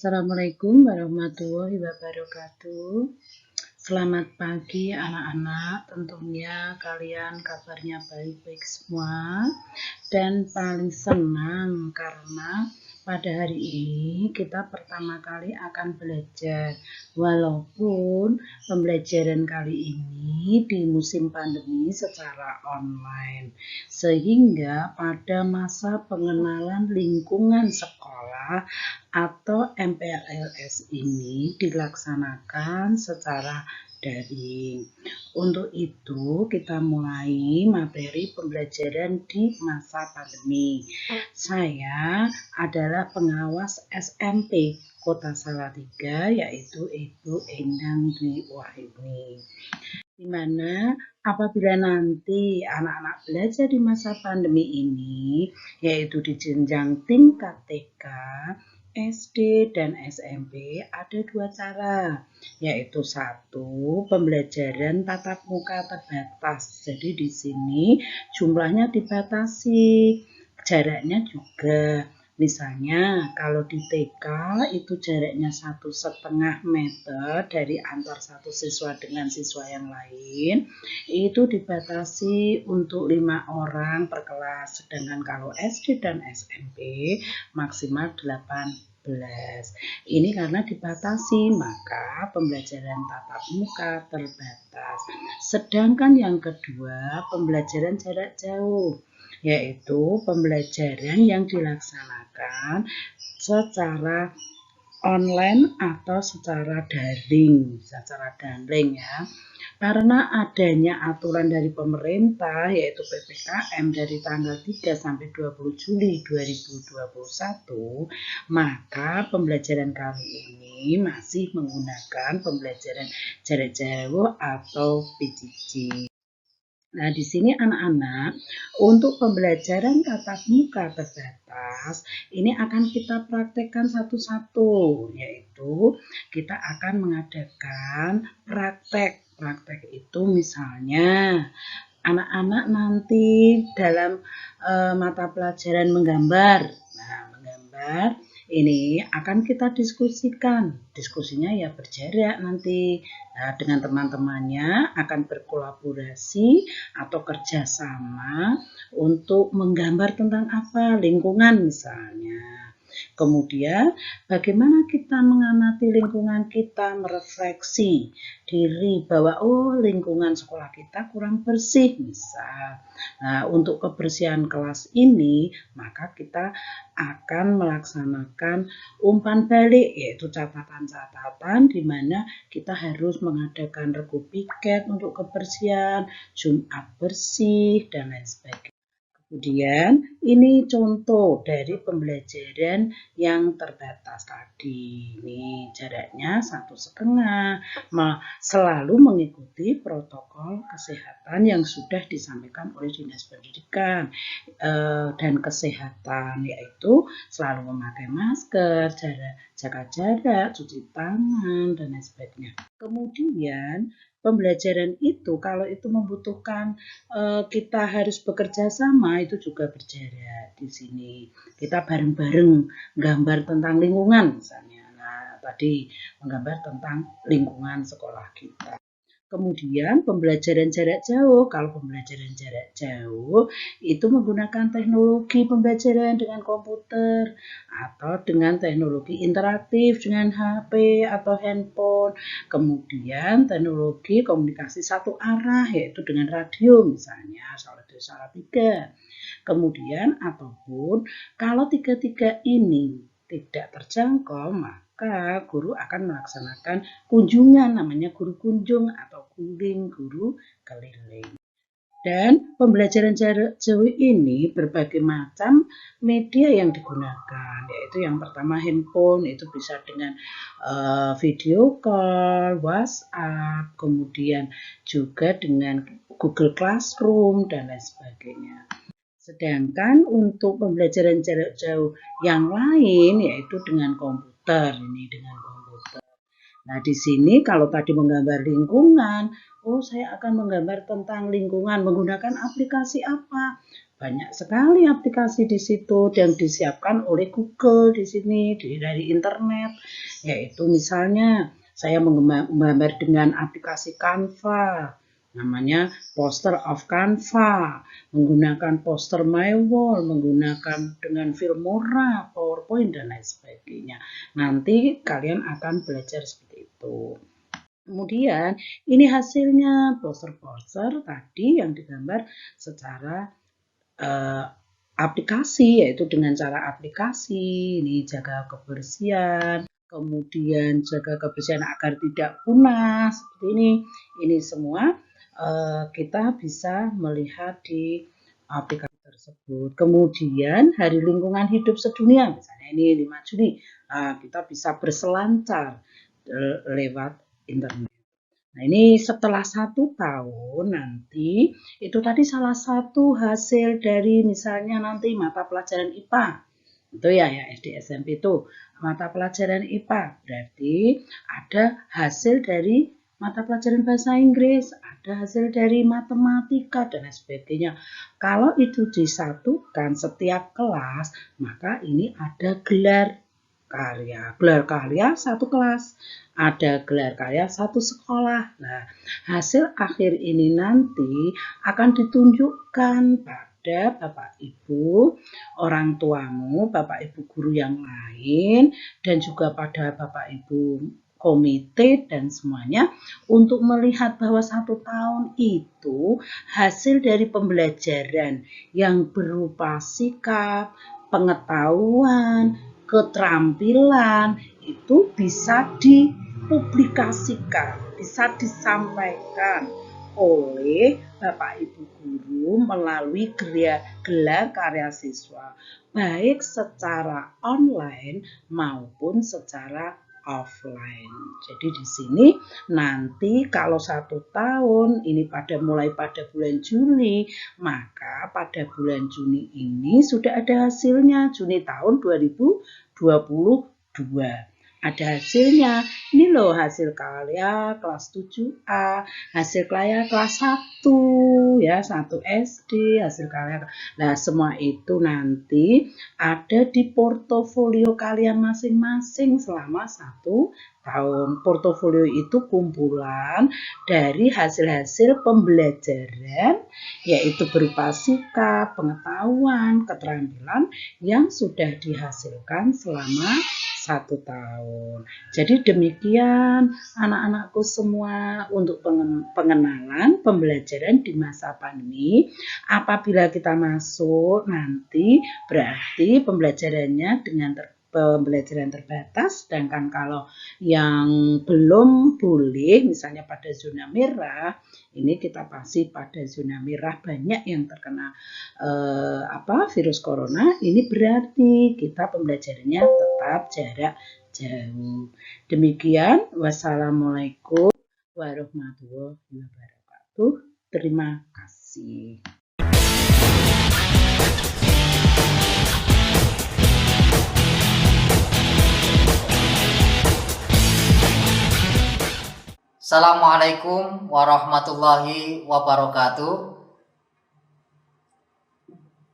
Assalamualaikum warahmatullahi wabarakatuh. Selamat pagi anak-anak, tentunya kalian kabarnya baik-baik semua. Dan paling senang karena pada hari ini kita pertama kali akan belajar. Walaupun pembelajaran kali ini di musim pandemi secara online. Sehingga pada masa pengenalan lingkungan sekolah atau MPLS ini dilaksanakan secara daring. Untuk itu kita mulai materi pembelajaran di masa pandemi. Saya adalah pengawas SMP Kota Salatiga, yaitu Ibu Endang Dwi Wahyuni. Di mana apabila nanti anak-anak belajar di masa pandemi ini, yaitu di jenjang tingkat TK, SD dan SMP, ada dua cara, yaitu satu, pembelajaran tatap muka terbatas. Jadi di sini jumlahnya dibatasi, jaraknya juga. Misalnya kalau di TK itu jaraknya 1,5 meter dari antar satu siswa dengan siswa yang lain, itu dibatasi untuk 5 orang per kelas. Sedangkan kalau SD dan SMP maksimal 18. Ini karena dibatasi, maka pembelajaran tatap muka terbatas. Sedangkan yang kedua, pembelajaran jarak jauh, yaitu pembelajaran yang dilaksanakan secara online atau secara daring, ya. Karena adanya aturan dari pemerintah yaitu PPKM dari tanggal 3 sampai 20 Juli 2021, maka pembelajaran kali ini masih menggunakan pembelajaran jarak jauh atau PJJ. Nah, di sini anak-anak, untuk pembelajaran tatap muka terbatas, ini akan kita praktekkan satu-satu, yaitu kita akan mengadakan praktek. Praktek itu misalnya, anak-anak nanti dalam mata pelajaran menggambar. Nah, menggambar ini akan kita diskusikan. Diskusinya ya berjarak nanti. Nah, dengan teman-temannya akan berkolaborasi atau kerjasama untuk menggambar tentang apa? Lingkungan misalnya. Kemudian bagaimana kita mengamati lingkungan kita, merefleksi diri bahwa lingkungan sekolah kita kurang bersih misal. Nah, untuk kebersihan kelas ini maka kita akan melaksanakan umpan balik, yaitu catatan-catatan di mana kita harus mengadakan regu piket untuk kebersihan, Jumat bersih dan lain sebagainya. Kemudian ini contoh dari pembelajaran yang terbatas tadi. Ini jaraknya 1,5, selalu mengikuti protokol kesehatan yang sudah disampaikan oleh Dinas Pendidikan dan Kesehatan, yaitu selalu memakai masker, jaga jarak, cuci tangan dan lain sebagainya. Kemudian pembelajaran itu kalau itu membutuhkan kita harus bekerja sama, itu juga berjarak. Di sini kita bareng-bareng gambar tentang lingkungan misalnya. Nah, tadi menggambar tentang lingkungan sekolah kita. Kemudian pembelajaran jarak jauh, kalau pembelajaran jarak jauh itu menggunakan teknologi pembelajaran dengan komputer atau dengan teknologi interaktif dengan HP atau handphone. Kemudian teknologi komunikasi satu arah yaitu dengan radio misalnya, Radio Salatiga. Kemudian ataupun kalau tiga-tiga ini tidak terjangkau, maka guru akan melaksanakan kunjungan, namanya guru kunjung atau guling, guru keliling. Dan pembelajaran jarak jauh ini berbagai macam media yang digunakan, yaitu yang pertama handphone, itu bisa dengan video call, WhatsApp, kemudian juga dengan Google Classroom dan lain sebagainya. Sedangkan untuk pembelajaran jarak jauh yang lain yaitu dengan komputer. Nah, di sini kalau tadi menggambar lingkungan, Oh, saya akan menggambar tentang lingkungan menggunakan aplikasi apa? Banyak sekali aplikasi di situ yang disiapkan oleh Google di sini dari internet. Yaitu misalnya saya menggambar dengan aplikasi Canva, namanya Poster of Canva, menggunakan poster My Wall, menggunakan dengan Filmora, PowerPoint, dan lain sebagainya. Nanti kalian akan belajar seperti itu. Kemudian ini hasilnya poster-poster tadi yang digambar secara aplikasi, yaitu dengan cara aplikasi. Ini jaga kebersihan, kemudian jaga kebersihan agar tidak punah seperti ini. Ini semua kita bisa melihat di aplikasi tersebut. Kemudian Hari Lingkungan Hidup Sedunia, misalnya ini 5 Juni, kita bisa berselancar lewat internet. Nah, ini setelah 1 tahun nanti, itu tadi salah satu hasil dari misalnya nanti mata pelajaran IPA. Itu ya SD SMP itu mata pelajaran IPA. Berarti ada hasil dari mata pelajaran bahasa Inggris, ada hasil dari matematika, dan lain sebagainya. Kalau itu disatukan setiap kelas, maka ini ada gelar karya. Gelar karya satu kelas, ada gelar karya satu sekolah. Nah, hasil akhir ini nanti akan ditunjukkan pada Bapak Ibu, orang tuamu, Bapak Ibu guru yang lain, dan juga pada Bapak Ibu komite dan semuanya untuk melihat bahwa 1 tahun itu hasil dari pembelajaran yang berupa sikap, pengetahuan, keterampilan itu bisa dipublikasikan, bisa disampaikan oleh Bapak Ibu guru melalui gelar karya siswa, baik secara online maupun secara offline. Jadi di sini nanti kalau 1 tahun ini mulai pada bulan Juli, maka pada bulan Juni ini sudah ada hasilnya, Juni tahun 2022. Ada hasilnya. Ini loh hasil karya kelas 7A, hasil karya kelas 1 ya, 1 SD, hasil karya. Nah, semua itu nanti ada di portofolio kalian masing-masing selama 1 tahun. Portofolio itu kumpulan dari hasil-hasil pembelajaran, yaitu berupa sikap, pengetahuan, keterampilan yang sudah dihasilkan selama 1 tahun. Jadi demikian anak-anakku semua untuk pengenalan pembelajaran di masa pandemi. Apabila kita masuk nanti berarti pembelajarannya dengan pembelajaran terbatas, sedangkan kalau yang belum boleh misalnya pada zona merah, ini kita pasti pada zona merah banyak yang terkena virus corona, ini berarti kita pembelajarannya tetap jarak jauh. Demikian, wassalamualaikum warahmatullahi wabarakatuh. Terima kasih. Assalamualaikum warahmatullahi wabarakatuh.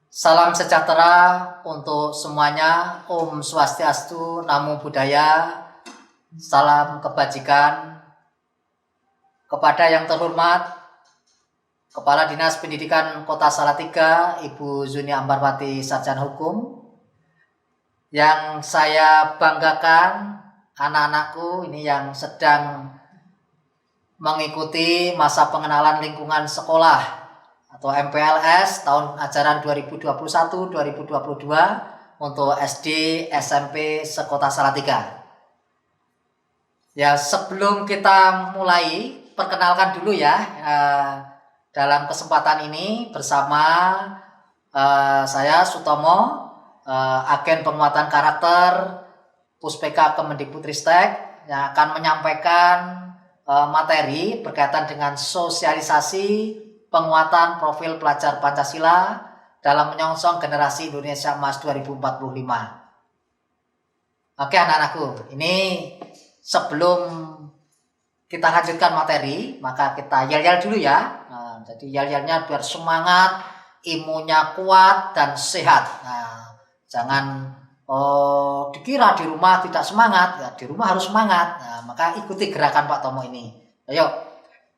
Salam sejahtera untuk semuanya. Om Swastiastu, Namo Buddhaya. Salam kebajikan. Kepada yang terhormat Kepala Dinas Pendidikan Kota Salatiga, Ibu Zuni Ambarwati Sarjana Hukum. Yang saya banggakan anak-anakku ini yang sedang mengikuti masa pengenalan lingkungan sekolah atau MPLS tahun ajaran 2021-2022 untuk SD, SMP sekota Salatiga. Ya, sebelum kita mulai, perkenalkan dulu ya dalam kesempatan ini bersama saya Sutomo, agen penguatan karakter Puspeka Kemendikbudristek, yang akan menyampaikan materi berkaitan dengan sosialisasi penguatan profil pelajar Pancasila dalam menyongsong generasi Indonesia Emas 2045. Oke anak-anakku, ini sebelum kita lanjutkan materi, maka kita yel-yel dulu ya. Nah, jadi yel-yelnya biar semangat, imunnya kuat dan sehat. Nah, jangan dikira di rumah tidak semangat, ya di rumah harus semangat. Nah, maka ikuti gerakan Pak Tomo ini. Ayo,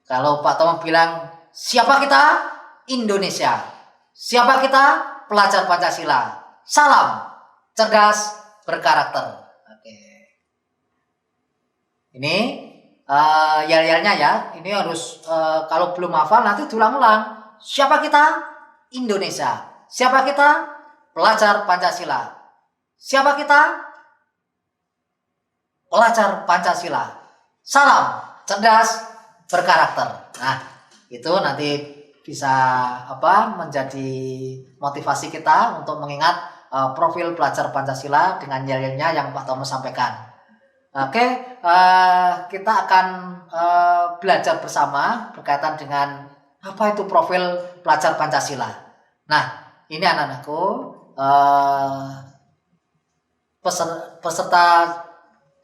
kalau Pak Tomo bilang, siapa kita? Indonesia. Siapa kita? Pelajar Pancasila. Salam, cerdas, berkarakter. Oke. Ini yel-yelnya ya. Ini harus kalau belum hafal nanti diulang-ulang. Siapa kita? Indonesia. Siapa kita? Pelajar Pancasila. Siapa kita? Pelajar Pancasila. Salam, cerdas, berkarakter. Nah, itu nanti bisa menjadi motivasi kita untuk mengingat profil pelajar Pancasila dengan yel-yelnya yang Pak Tomo sampaikan. Oke, kita akan belajar bersama berkaitan dengan apa itu profil pelajar Pancasila. Nah, ini anak-anakku, peserta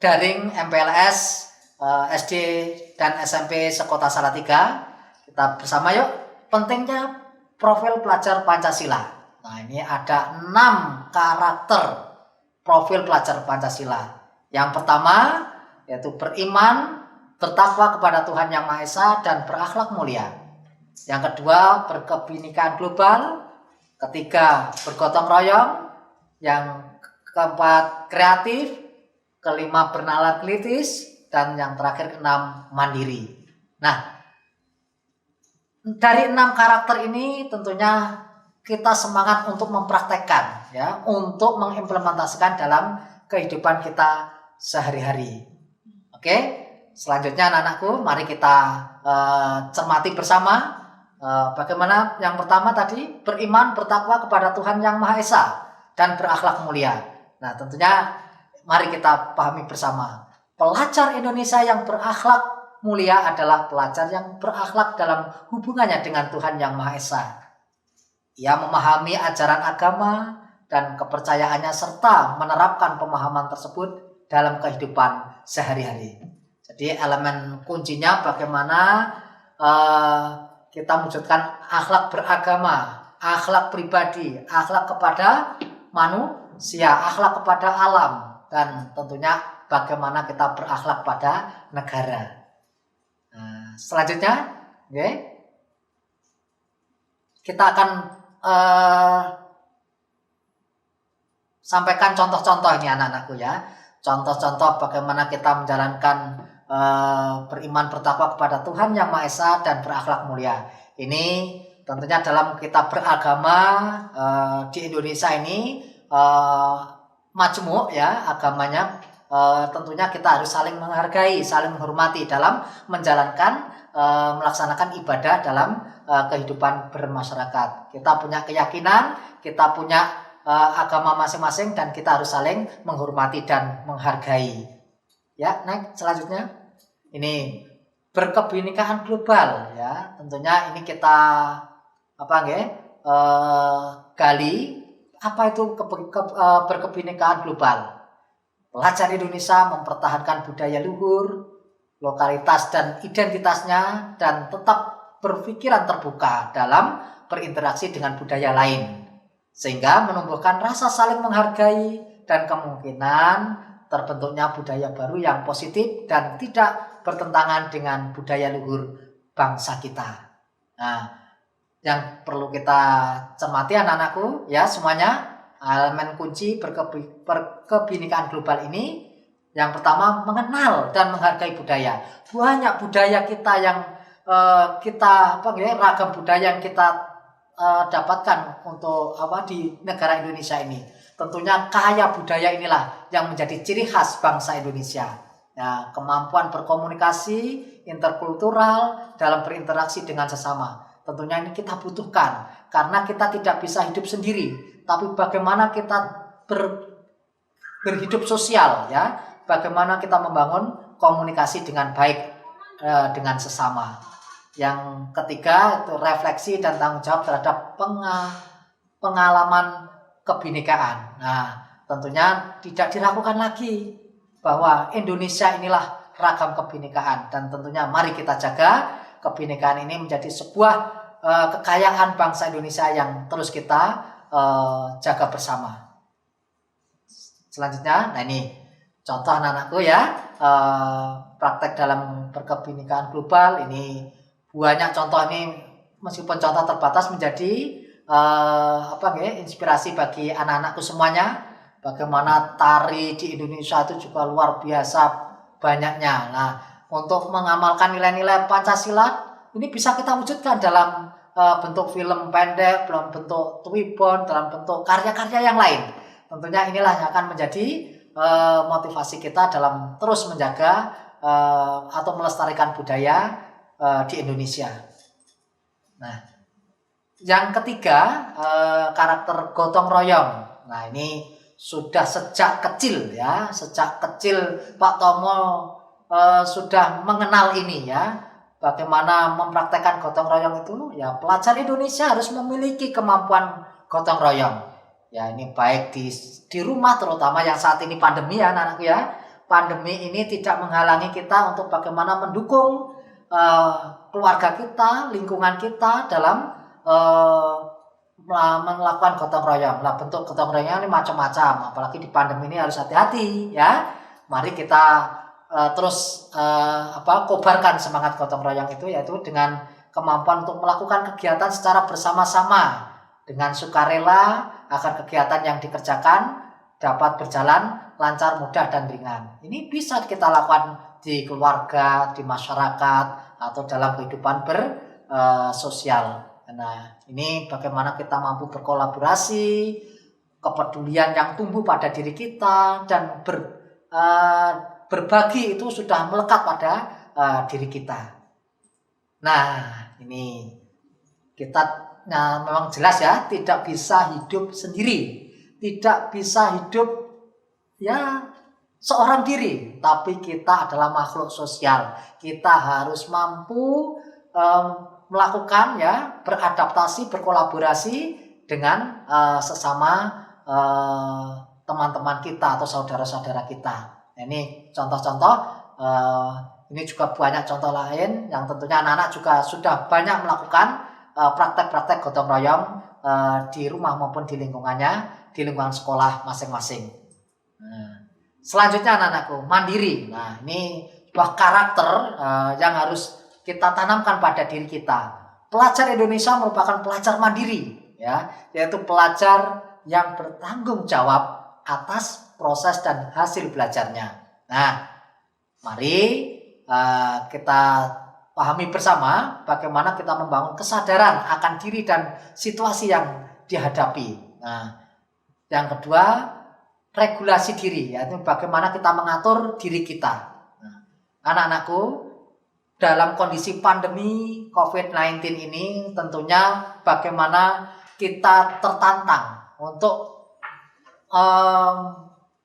daring MPLS SD dan SMP sekota Salatiga. Kita bersama yuk, pentingnya profil pelajar Pancasila. Nah, ini ada 6 karakter profil pelajar Pancasila. Yang pertama yaitu beriman, bertakwa kepada Tuhan Yang Maha Esa dan berakhlak mulia. Yang kedua, berkebinekaan global. Ketiga, bergotong royong. Yang keempat, kreatif. Kelima, bernalar kritis. Dan yang terakhir, keenam, mandiri. Nah, dari 6 karakter ini tentunya kita semangat untuk mempraktekkan, ya, untuk mengimplementasikan dalam kehidupan kita sehari-hari. Oke, selanjutnya anak-anakku, mari kita cermati bersama bagaimana yang pertama tadi, beriman, bertakwa kepada Tuhan Yang Maha Esa dan berakhlak mulia. Nah, tentunya mari kita pahami bersama. Pelajar Indonesia yang berakhlak mulia adalah pelajar yang berakhlak dalam hubungannya dengan Tuhan Yang Maha Esa. Ia memahami ajaran agama dan kepercayaannya serta menerapkan pemahaman tersebut dalam kehidupan sehari-hari. Jadi elemen kuncinya bagaimana kita mewujudkan akhlak beragama, akhlak pribadi, akhlak kepada manusia, akhlak kepada alam, dan tentunya bagaimana kita berakhlak pada negara. Nah, selanjutnya, kita akan sampaikan contoh-contoh ini anak-anakku ya. Contoh-contoh bagaimana kita menjalankan beriman bertakwa kepada Tuhan Yang Maha Esa dan berakhlak mulia. Ini tentunya dalam kita beragama di Indonesia ini majmuk ya agamanya. Tentunya kita harus saling menghargai, saling menghormati dalam menjalankan melaksanakan ibadah dalam kehidupan bermasyarakat. Kita punya keyakinan, kita punya agama masing-masing dan kita harus saling menghormati dan menghargai. Ya, next selanjutnya. Ini berkebinekaan global ya. Tentunya ini kita gali apa itu berkebinekaan global. Pelajar Indonesia mempertahankan budaya luhur, lokalitas dan identitasnya dan tetap berpikiran terbuka dalam berinteraksi dengan budaya lain. Sehingga menumbuhkan rasa saling menghargai dan kemungkinan terbentuknya budaya baru yang positif dan tidak bertentangan dengan budaya luhur bangsa kita. Nah, yang perlu kita cermati anak-anakku ya semuanya, elemen kunci berkebinekaan global ini yang pertama mengenal dan menghargai budaya. Banyak budaya kita yang ragam budaya yang kita dapatkan untuk di negara Indonesia ini. Tentunya kaya budaya inilah yang menjadi ciri khas bangsa Indonesia. Nah, kemampuan berkomunikasi interkultural dalam berinteraksi dengan sesama. Tentunya ini kita butuhkan karena kita tidak bisa hidup sendiri, tapi bagaimana kita berhidup sosial ya, bagaimana kita membangun komunikasi dengan baik dengan sesama. Yang ketiga itu refleksi dan tanggung jawab terhadap pengalaman kebinekaan. Nah, tentunya tidak diragukan lagi bahwa Indonesia inilah ragam kebinekaan, dan tentunya mari kita jaga kebinekaan ini menjadi sebuah kekayaan bangsa Indonesia yang terus kita jaga bersama. Selanjutnya, nah ini contoh anak-anakku ya, praktek dalam perkebinekaan global. Ini banyak contoh, ini meskipun contoh terbatas menjadi inspirasi bagi anak-anakku semuanya. Bagaimana tari di Indonesia itu juga luar biasa banyaknya. Nah, untuk mengamalkan nilai-nilai Pancasila ini bisa kita wujudkan dalam bentuk film pendek, dalam bentuk twibbon, dalam bentuk karya-karya yang lain. Tentunya inilah yang akan menjadi motivasi kita dalam terus menjaga atau melestarikan budaya di Indonesia. Nah, yang ketiga, karakter gotong royong. Nah, ini sudah sejak kecil ya, sejak kecil Pak Tomo sudah mengenal ini ya. Bagaimana mempraktekkan gotong royong itu? Ya, pelajar Indonesia harus memiliki kemampuan gotong royong. Ya, ini baik di rumah, terutama yang saat ini pandemi ya anak-anakku ya. Pandemi ini tidak menghalangi kita untuk bagaimana mendukung keluarga kita, lingkungan kita dalam melakukan gotong royong. Nah, bentuk gotong royong ini macam-macam, apalagi di pandemi ini harus hati-hati ya. Mari kita terus kobarkan semangat gotong royong itu, yaitu dengan kemampuan untuk melakukan kegiatan secara bersama-sama dengan sukarela agar kegiatan yang dikerjakan dapat berjalan lancar, mudah, dan ringan. Ini bisa kita lakukan di keluarga, di masyarakat, atau dalam kehidupan bersosial. Nah, ini bagaimana kita mampu berkolaborasi, kepedulian yang tumbuh pada diri kita, dan berbagi itu sudah melekat pada diri kita. Nah, ini kita memang jelas ya, tidak bisa hidup sendiri, tidak bisa hidup ya seorang diri, tapi kita adalah makhluk sosial. Kita harus mampu melakukan ya, beradaptasi, berkolaborasi dengan sesama teman-teman kita atau saudara-saudara kita. Nah, ini contoh-contoh, ini juga banyak contoh lain yang tentunya anak-anak juga sudah banyak melakukan praktek-praktek gotong royong di rumah maupun di lingkungannya, di lingkungan sekolah masing-masing. Selanjutnya anak-anakku, mandiri. Nah, ini sebuah karakter yang harus kita tanamkan pada diri kita. Pelajar Indonesia merupakan pelajar mandiri, ya, yaitu pelajar yang bertanggung jawab atas proses dan hasil belajarnya. Nah, mari kita pahami bersama bagaimana kita membangun kesadaran akan diri dan situasi yang dihadapi. Nah, yang kedua, regulasi diri, yaitu bagaimana kita mengatur diri kita. Nah, anak-anakku, dalam kondisi pandemi COVID-19 ini tentunya bagaimana kita tertantang untuk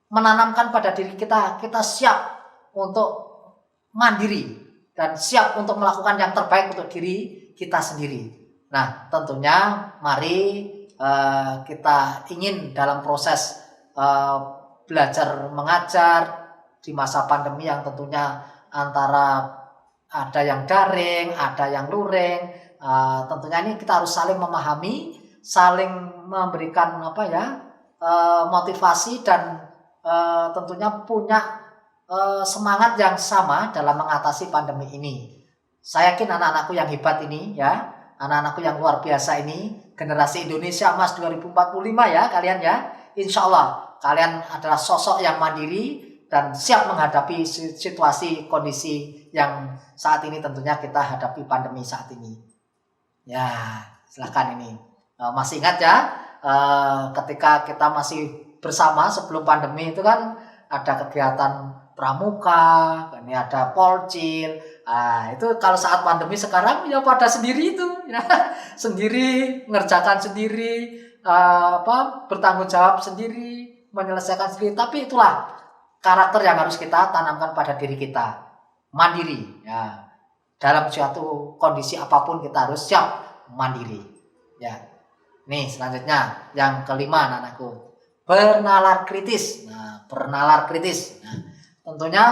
menanamkan pada diri kita siap untuk mandiri dan siap untuk melakukan yang terbaik untuk diri kita sendiri. Nah, tentunya mari kita ingin dalam proses belajar mengajar di masa pandemi yang tentunya antara ada yang daring, ada yang luring. Tentunya ini kita harus saling memahami, saling memberikan motivasi, dan tentunya punya semangat yang sama dalam mengatasi pandemi ini. Saya yakin anak-anakku yang hebat ini ya, anak-anakku yang luar biasa ini, generasi Indonesia Emas 2045 ya kalian ya. Insya Allah kalian adalah sosok yang mandiri dan siap menghadapi situasi kondisi yang saat ini tentunya kita hadapi, pandemi saat ini. Ya, silakan ini. Masih ingat ya, ketika kita masih bersama sebelum pandemi itu kan ada kegiatan pramuka, ini ada polcil. Itu kalau saat pandemi sekarang ya pada sendiri itu, ya. Sendiri, mengerjakan sendiri, bertanggung jawab sendiri, menyelesaikan sendiri. Tapi itulah karakter yang harus kita tanamkan pada diri kita, mandiri. Ya, dalam suatu kondisi apapun kita harus siap mandiri. Ya, nih selanjutnya yang kelima anak-anakku, bernalar kritis. Nah, bernalar kritis. Nah, tentunya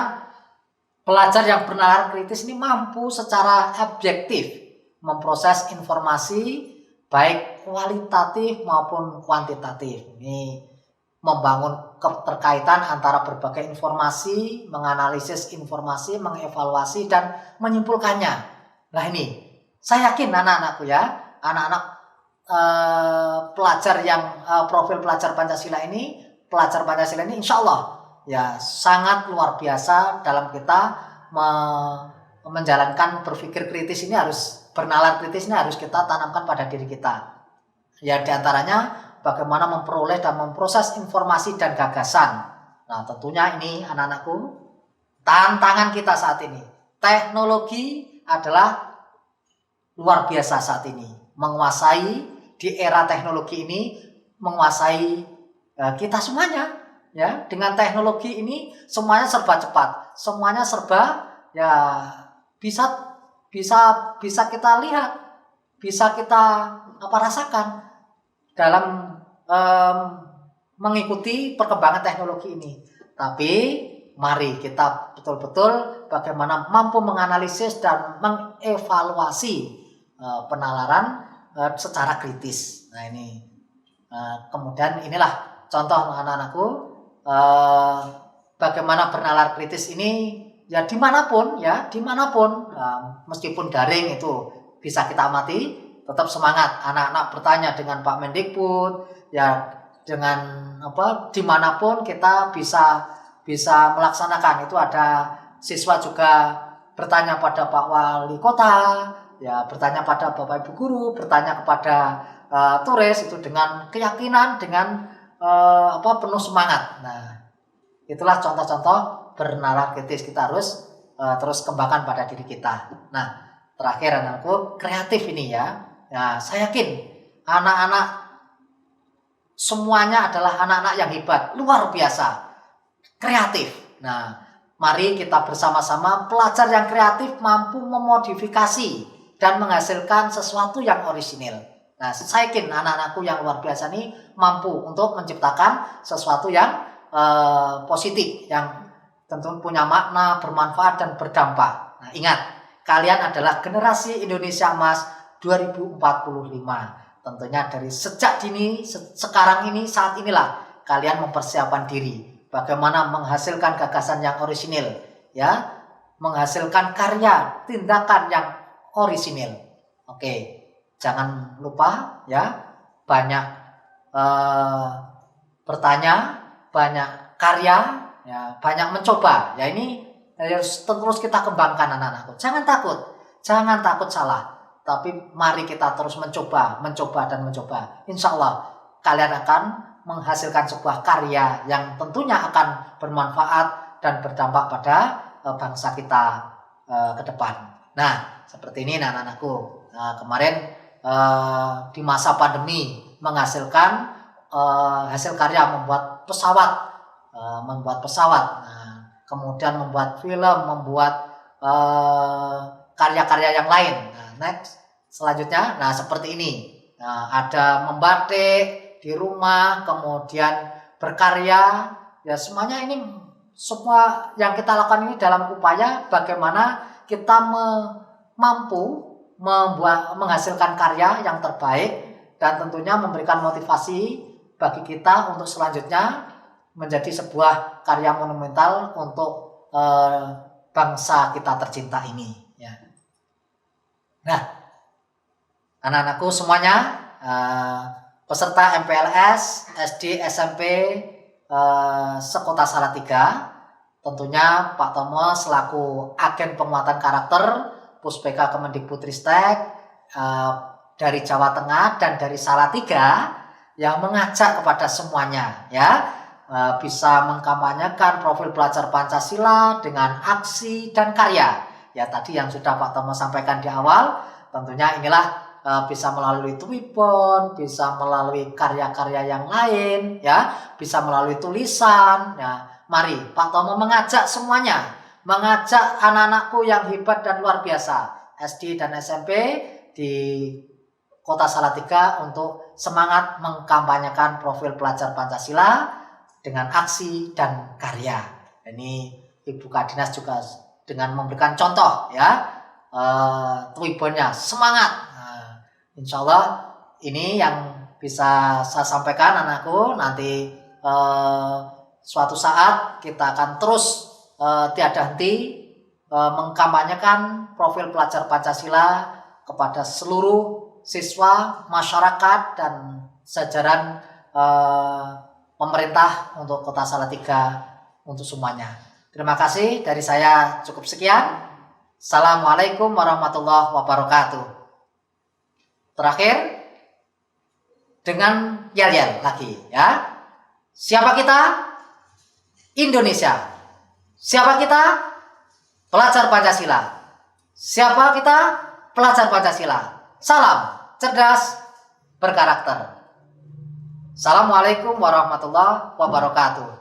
Pelajar yang bernalar kritis ini mampu secara objektif memproses informasi baik kualitatif maupun kuantitatif. Ini membangun keterkaitan antara berbagai informasi, menganalisis informasi, mengevaluasi dan menyimpulkannya. Nah ini, saya yakin anak-anakku ya, anak-anak pelajar yang profil pelajar Pancasila ini insya Allah ya sangat luar biasa dalam kita menjalankan berpikir kritis ini, harus bernalar kritis ini harus kita tanamkan pada diri kita. Ya diantaranya bagaimana memperoleh dan memproses informasi dan gagasan. Nah tentunya ini anak-anakku tantangan kita saat ini. Teknologi adalah luar biasa saat ini. Menguasai di era teknologi ini, menguasai kita semuanya. Ya, dengan teknologi ini semuanya serba cepat, semuanya serba ya bisa kita lihat, bisa kita rasakan dalam mengikuti perkembangan teknologi ini. Tapi mari kita betul-betul bagaimana mampu menganalisis dan mengevaluasi penalaran secara kritis. Nah ini kemudian inilah contoh anak-anakku bagaimana bernalar kritis ini ya dimanapun meskipun daring itu bisa kita amati, tetap semangat anak-anak bertanya dengan Pak Mendikbud ya, dengan dimanapun kita bisa melaksanakan itu. Ada siswa juga bertanya pada Pak Wali Kota ya, bertanya pada Bapak Ibu Guru, bertanya kepada turis itu dengan keyakinan, dengan penuh semangat. Nah, itulah contoh-contoh bernalar kritis kita harus terus kembangkan pada diri kita. Nah, terakhir anakku, kreatif ini ya. Nah, saya yakin anak-anak semuanya adalah anak-anak yang hebat, luar biasa, kreatif. Nah, mari kita bersama-sama pelajar yang kreatif mampu memodifikasi dan menghasilkan sesuatu yang orisinil. Nah, saya yakin anak-anakku yang luar biasa ini mampu untuk menciptakan sesuatu yang positif, yang tentu punya makna, bermanfaat dan berdampak. Nah, ingat, kalian adalah generasi Indonesia Emas 2045. Tentunya dari sejak dini, sekarang ini, saat inilah kalian mempersiapkan diri bagaimana menghasilkan gagasan yang orisinil, ya, menghasilkan karya, tindakan yang orisinil. Oke. Jangan lupa ya, banyak bertanya, banyak karya, ya, banyak mencoba. Ya ini harus terus kita kembangkan anak-anakku. Jangan takut salah. Tapi mari kita terus mencoba dan mencoba. Insya Allah kalian akan menghasilkan sebuah karya yang tentunya akan bermanfaat dan berdampak pada bangsa kita ke depan. Nah, seperti ini anak-anakku. Nah, kemarin di masa pandemi menghasilkan hasil karya membuat pesawat, nah, kemudian membuat film, membuat karya-karya yang lain. Nah, next selanjutnya, nah seperti ini. Nah, ada membatik di rumah, kemudian berkarya, ya semuanya ini semua yang kita lakukan ini dalam upaya bagaimana kita mampu menghasilkan karya yang terbaik dan tentunya memberikan motivasi bagi kita untuk selanjutnya menjadi sebuah karya monumental untuk bangsa kita tercinta ini ya. Nah, anak-anakku semuanya, peserta MPLS SD SMP sekota Salatiga, tentunya Pak Tomo selaku agen penguatan karakter Puspeka Kemendikbudristek dari Jawa Tengah dan dari Salatiga yang mengajak kepada semuanya ya, bisa mengkampanyekan profil pelajar Pancasila dengan aksi dan karya. Ya tadi yang sudah Pak Tomo sampaikan di awal, tentunya inilah bisa melalui Twitter, bisa melalui karya-karya yang lain ya, bisa melalui tulisan ya. Mari Pak Tomo mengajak semuanya, mengajak anak-anakku yang hebat dan luar biasa SD dan SMP di Kota Salatiga untuk semangat mengkampanyekan profil pelajar Pancasila dengan aksi dan karya. Ini Ibu Kadinas juga dengan memberikan contoh ya, Twibonya semangat. Insya Allah ini yang bisa saya sampaikan anakku. Nanti suatu saat kita akan terus tiada henti mengkampanyekan profil pelajar Pancasila kepada seluruh siswa, masyarakat, dan jajaran pemerintah untuk Kota Salatiga untuk semuanya. Terima kasih, dari saya cukup sekian. Assalamualaikum warahmatullahi wabarakatuh. Terakhir dengan yel-yel lagi ya. Siapa kita? Indonesia. Siapa kita? Pelajar Pancasila. Siapa kita? Pelajar Pancasila. Salam cerdas berkarakter. Assalamualaikum warahmatullahi wabarakatuh.